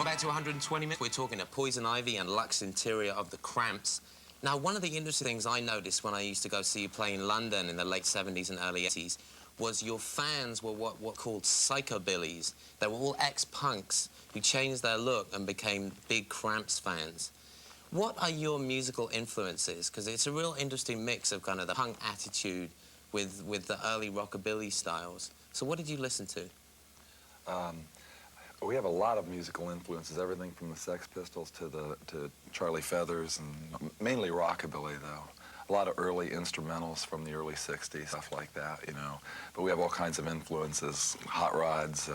We're back to 120 minutes. We're talking to Poison Ivy and Lux Interior of the Cramps. Now, one of the interesting things I noticed when I used to go see you play in London in the late 70s and early 80s was your fans were what called psychobillies. They were all ex-punks who changed their look and became big Cramps fans. What are your musical influences? Because it's a real interesting mix of kind of the punk attitude with the early rockabilly styles. So what did you listen to? We have a lot of musical influences, everything from the Sex Pistols to Charlie Feathers, and mainly rockabilly, though. A lot of early instrumentals from the early 60s, stuff like that, you know. But we have all kinds of influences, hot rods,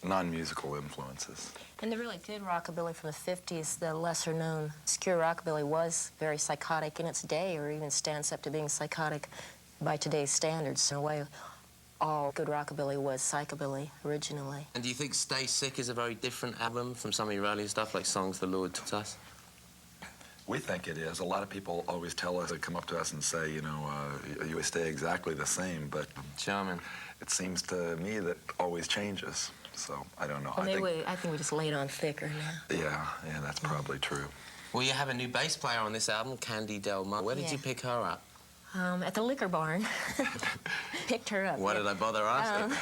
non-musical influences. And the really good rockabilly from the 50s, the lesser-known obscure rockabilly, was very psychotic in its day, or even stands up to being psychotic by today's standards. In a way, all good rockabilly was psychobilly originally. And do you think Stay Sick is a very different album from some of your earlier stuff, like Songs the Lord Taught Us? We think it is. A lot of people always tell us, they come up to us and say, you know, you stay exactly the same, but charming. It seems to me that always changes. So I don't know. Well, I think we just laid on thicker now. Yeah, that's probably true. Well, you have a new bass player on this album, Candy Del Mar. Where did you pick her up? At the liquor barn. Picked her up. Why did I bother asking?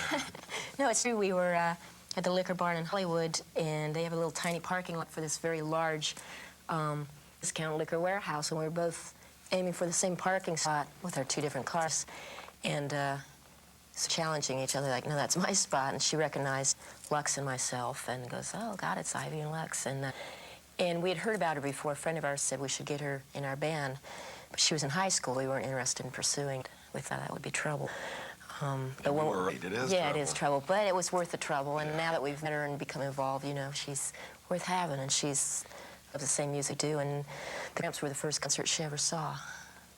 No, it's true. We were at the liquor barn in Hollywood, and they have a little tiny parking lot for this very large discount liquor warehouse, and we were both aiming for the same parking spot with our two different cars, and challenging each other, like, no, that's my spot. And she recognized Lux and myself and goes, oh, God, it's Ivy and Lux. And we had heard about her before. A friend of ours said we should get her in our band. But she was in high school. We weren't interested in pursuing it. We thought that would be trouble. But we were right. It is yeah, trouble. It is trouble. But it was worth the trouble. And now that we've met her and become involved, you know, she's worth having. And she's of the same music too. And the Cramps were the first concert she ever saw.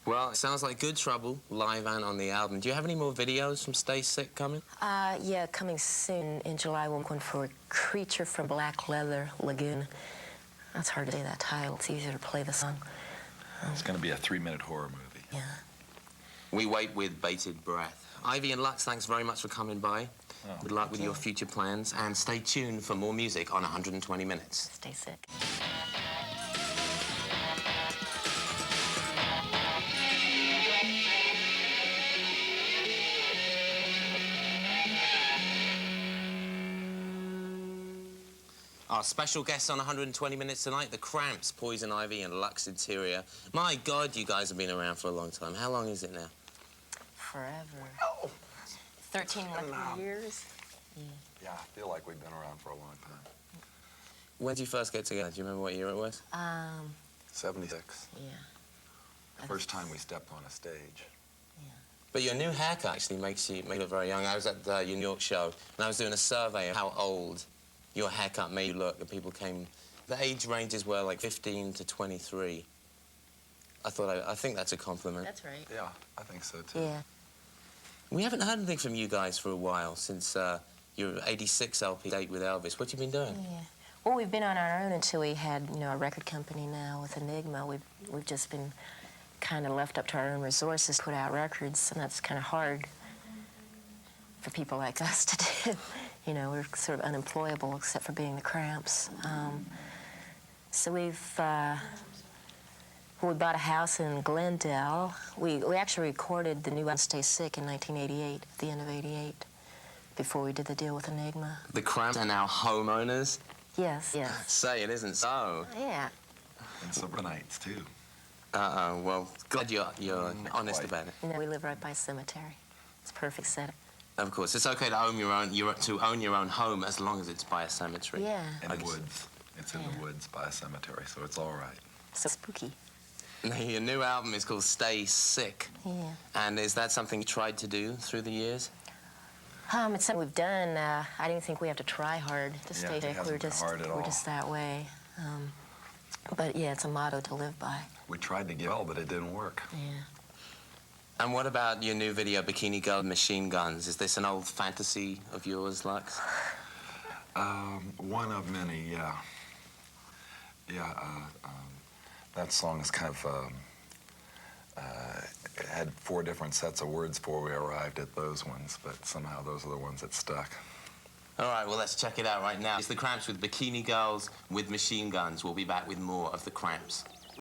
Well, it sounds like good trouble, live and on the album. Do you have any more videos from Stay Sick coming? Yeah, coming soon. In July, we'll go for Creature from Black Leather Lagoon. That's hard to say, that title. It's easier to play the song. It's going to be a 3-minute horror movie. Yeah. We wait with bated breath. Ivy and Lux, thanks very much for coming by. Good luck with your future plans, and stay tuned for more music on 120 Minutes. Stay sick. Our special guests on 120 Minutes tonight, the Cramps, Poison Ivy and Lux Interior. My God, you guys have been around for a long time. How long is it now? Forever. Oh! 13 years. Yeah, I feel like we've been around for a long time. When did you first get together? Do you remember what year it was? 76. Yeah. The first time we stepped on a stage. Yeah. But your new haircut actually makes you look very young. I was at the New York show, and I was doing a survey of how old your haircut made you look, and people came... The age ranges were like 15 to 23. I think that's a compliment. That's right. Yeah, I think so, too. Yeah. We haven't heard anything from you guys for a while, since your 86 LP date with Elvis. What have you been doing? Yeah. Well, we've been on our own until we had, you know, a record company now with Enigma. We've just been kind of left up to our own resources to put out records, and that's kind of hard for people like us to do. You know, we're sort of unemployable except for being the Cramps. So we bought a house in Glendale. We actually recorded the new album Stay Sick in 1988, at the end of '88, before we did the deal with Enigma. The Cramps are now homeowners? Yes, yes. Say it isn't so. Yeah. And suburbanites, too. Uh-oh, well, glad you're honest quite. about it. You know, we live right by a cemetery. It's a perfect setup. Of course, it's okay to own your own home as long as it's by a cemetery. Yeah. In the woods. It's in the woods by a cemetery, so it's all right. So spooky. Now, your new album is called Stay Sick. Yeah. And is that something you tried to do through the years? It's something we've done. I didn't think we have to try hard to stay sick. We're just that way. But yeah, it's a motto to live by. We tried to get well, but it didn't work. Yeah. And what about your new video, Bikini Girl Machine Guns? Is this an old fantasy of yours, Lux? One of many, yeah. Yeah, that song is kind of, it had 4 different sets of words before we arrived at those ones, but somehow those are the ones that stuck. All right, well, let's check it out right now. It's the Cramps with Bikini Girls with Machine Guns. We'll be back with more of the Cramps.